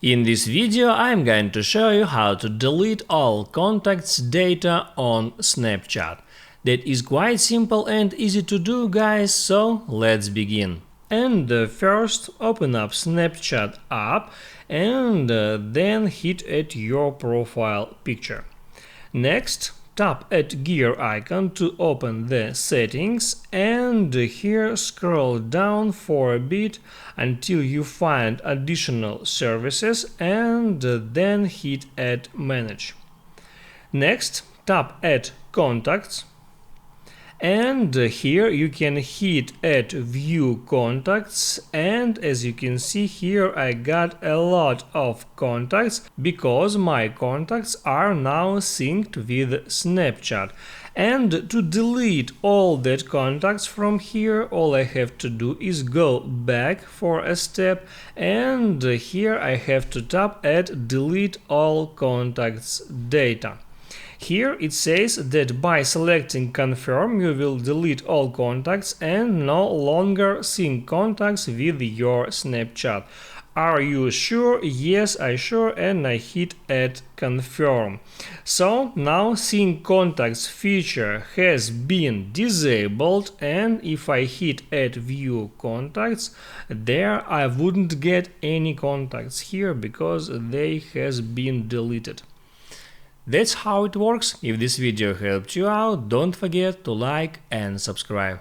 In this video I'm going to show you how to delete all contacts data on Snapchat. That is quite simple and easy to do, guys, so let's begin. And first open up Snapchat app and then hit at your profile picture. Next, tap at gear icon to open the settings and here scroll down for a bit until you find additional services and then hit at manage. Next, tap at contacts and here you can hit at view contacts, and as you can see here I got a lot of contacts because my contacts are now synced with Snapchat. And to delete all that contacts from here, all I have to do is go back for a step and here I have to tap at delete all contacts data. Here it says that by selecting confirm you will delete all contacts and no longer sync contacts with your Snapchat. Are you sure? Yes, I sure, and I hit at confirm. So now sync contacts feature has been disabled, and if I hit at view contacts, there I wouldn't get any contacts here because they has been deleted. That's how it works. If this video helped you out, don't forget to like and subscribe.